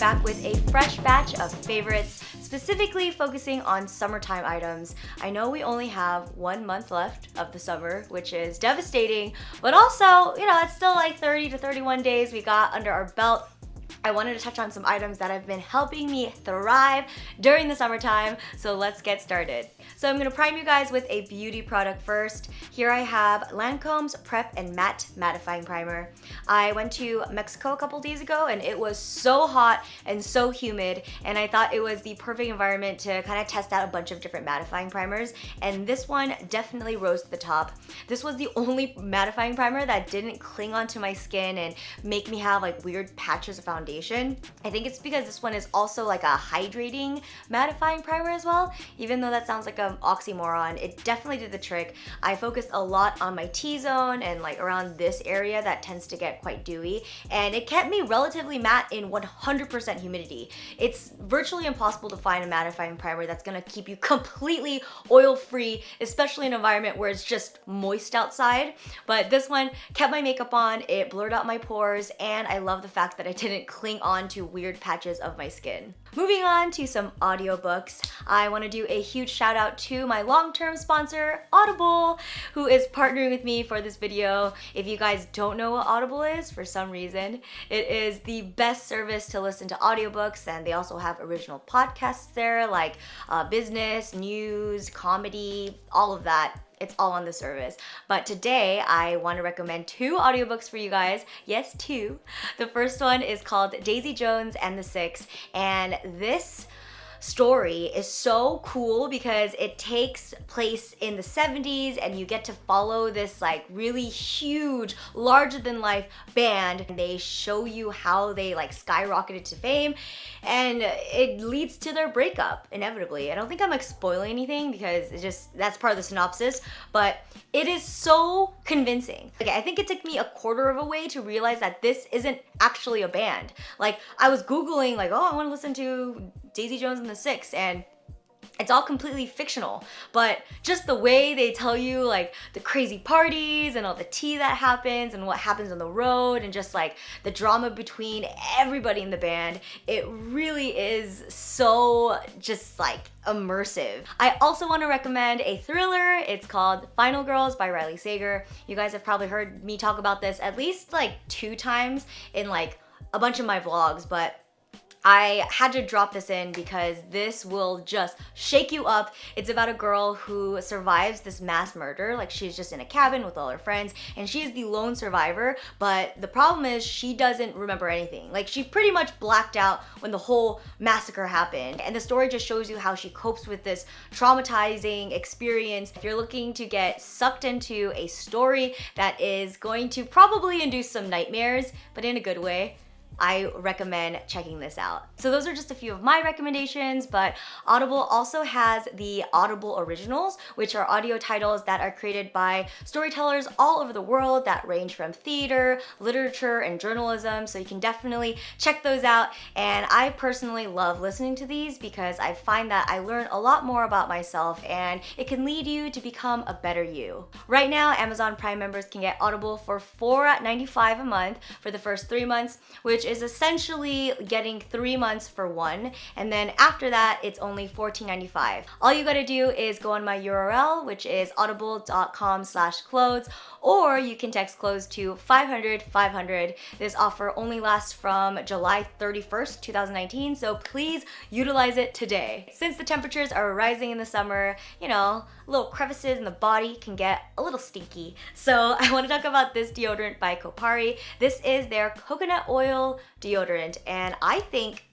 back with a fresh batch of favorites, specifically focusing on summertime items. I know we only have 1 month left of the summer, which is devastating, but also, it's still like 30 to 31 days we got under our belt. I wanted to touch on some items that have been helping me thrive during the summertime, so let's get started. So I'm gonna prime you guys with a beauty product first. Here I have Lancome's Prep and Matte Mattifying Primer. I went to Mexico a couple days ago and it was so hot and so humid, and I thought it was the perfect environment to kind of test out a bunch of different mattifying primers, and this one definitely rose to the top. This was the only mattifying primer that didn't cling onto my skin and make me have like weird patches of foundation. I think it's because this one is also like a hydrating mattifying primer as well. Even though that sounds like an oxymoron, it definitely did the trick. I focused a lot on my T-zone and like around this area that tends to get quite dewy, and it kept me relatively matte in 100% humidity. It's virtually impossible to find a mattifying primer that's gonna keep you completely oil-free, especially in an environment where it's just moist outside. But this one kept my makeup on, it blurred out my pores, and I love the fact that I didn't cling on to weird patches of my skin. Moving on to some audiobooks, I want to do a huge shout out to my long-term sponsor, Audible, who is partnering with me for this video. If you guys don't know what Audible is for some reason, it is the best service to listen to audiobooks, and they also have original podcasts there like business, news, comedy, all of that. It's all on the service. But today I want to recommend 2 audiobooks for you guys. Yes, 2. The first one is called Daisy Jones and the Six, and this story is so cool because it takes place in the 70s and you get to follow this like really huge, larger than life band, and they show you how they like skyrocketed to fame, and it leads to their breakup inevitably. I don't think I'm like spoiling anything because that's part of the synopsis, but it is so convincing. Okay, I think it took me a quarter of a way to realize that this isn't actually a band. Like, I was Googling like, oh, I want to listen to Daisy Jones and the Six, and it's all completely fictional, but just the way they tell you like the crazy parties and all the tea that happens and what happens on the road and just like the drama between everybody in the band, it really is so just like immersive. I also want to recommend a thriller. It's called Final Girls by Riley Sager. You guys have probably heard me talk about this at least like 2 times in like a bunch of my vlogs, but I had to drop this in because this will just shake you up. It's about a girl who survives this mass murder. Like, she's just in a cabin with all her friends and she's the lone survivor, but the problem is she doesn't remember anything. Like, she pretty much blacked out when the whole massacre happened, and the story just shows you how she copes with this traumatizing experience. If you're looking to get sucked into a story that is going to probably induce some nightmares, but in a good way, I recommend checking this out. So those are just a few of my recommendations, but Audible also has the Audible Originals, which are audio titles that are created by storytellers all over the world that range from theater, literature, and journalism, so you can definitely check those out. And I personally love listening to these because I find that I learn a lot more about myself and it can lead you to become a better you. Right now, Amazon Prime members can get Audible for $4.95 a month for the first 3 months, which is essentially getting 3 months for one, and then after that it's only $14.95. All you gotta do is go on my URL, which is audible.com/clothes, or you can text clothes to 500-500. This offer only lasts from July 31st, 2019, so please utilize it today. Since the temperatures are rising in the summer, little crevices in the body can get a little stinky. So I want to talk about this deodorant by Kopari. This is their coconut oil deodorant, and I think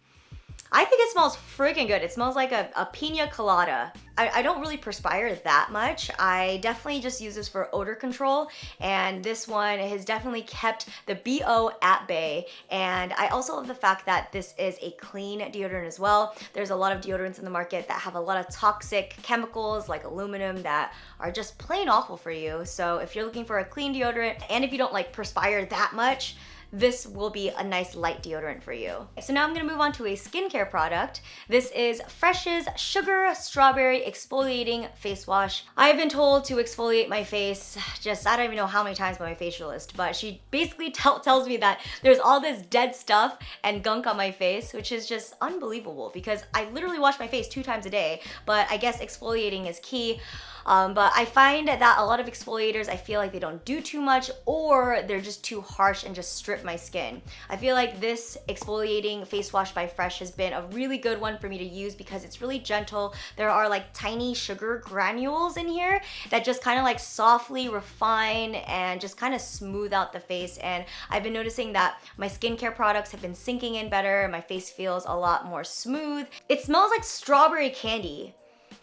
it smells freaking good. It smells like a pina colada. I don't really perspire that much. I definitely just use this for odor control, and this one has definitely kept the BO at bay. And I also love the fact that this is a clean deodorant as well. There's a lot of deodorants in the market that have a lot of toxic chemicals like aluminum that are just plain awful for you. So if you're looking for a clean deodorant, and if you don't like perspire that much, this will be a nice light deodorant for you. So now I'm gonna move on to a skincare product. This is Fresh's Sugar Strawberry Exfoliating Face Wash. I've been told to exfoliate my face just, I don't even know how many times by my facialist, but she basically tells me that there's all this dead stuff and gunk on my face, which is just unbelievable because I literally wash my face 2 times a day, but I guess exfoliating is key. But I find that a lot of exfoliators, I feel like they don't do too much, or they're just too harsh and just strip my skin. I feel like this exfoliating face wash by Fresh has been a really good one for me to use because it's really gentle. There are like tiny sugar granules in here that just kind of like softly refine and just kind of smooth out the face. And I've been noticing that my skincare products have been sinking in better. My face feels a lot more smooth. It smells like strawberry candy.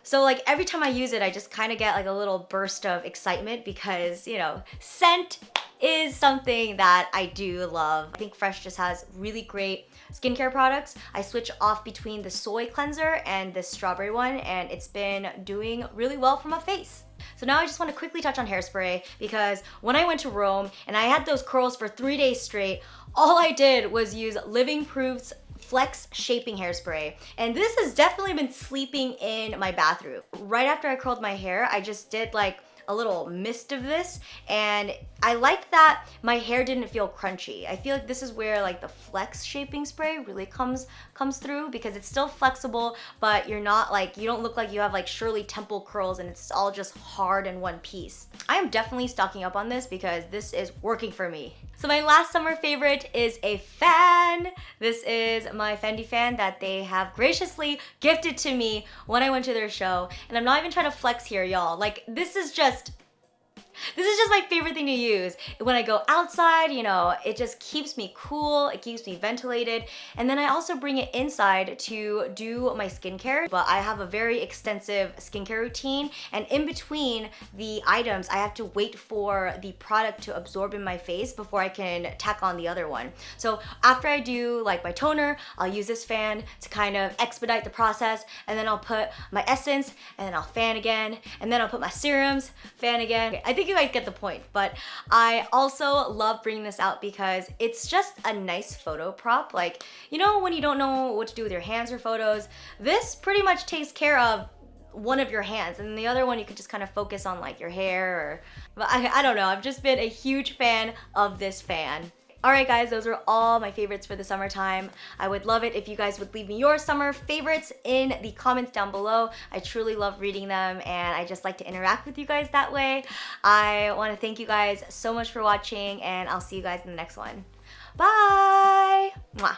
So like every time I use it, I just kind of get like a little burst of excitement because, you know, scent is something that I do love. I think Fresh just has really great skincare products. I switch off between the soy cleanser and the strawberry one, and it's been doing really well for my face. So now I just want to quickly touch on hairspray because when I went to Rome and I had those curls for 3 days straight, all I did was use Living Proof's Flex Shaping Hairspray. And this has definitely been sleeping in my bathroom. Right after I curled my hair, I just did like a little mist of this, and I like that my hair didn't feel crunchy. I feel like this is where like the Flex Shaping Spray really comes through because it's still flexible, but you're not like, you don't look like you have like Shirley Temple curls and it's all just hard in one piece. I am definitely stocking up on this because this is working for me. So my last summer favorite is a fan. This is my Fendi Fan that they have graciously gifted to me when I went to their show. And I'm not even trying to flex here, y'all. Like, this is just my favorite thing to use. When I go outside, you know, it just keeps me cool, it keeps me ventilated, and then I also bring it inside to do my skincare. But I have a very extensive skincare routine, and in between the items, I have to wait for the product to absorb in my face before I can tack on the other one. So after I do like my toner, I'll use this fan to kind of expedite the process, and then I'll put my essence, and then I'll fan again, and then I'll put my serums, fan again. I think you guys get the point, but I also love bringing this out because it's just a nice photo prop. Like, you know, when you don't know what to do with your hands or photos, this pretty much takes care of one of your hands, and the other one you could just kind of focus on like your hair or, but I don't know. I've just been a huge fan of this fan. Alright guys, those are all my favorites for the summertime. I would love it if you guys would leave me your summer favorites in the comments down below. I truly love reading them and I just like to interact with you guys that way. I want to thank you guys so much for watching and I'll see you guys in the next one. Bye! Mwah.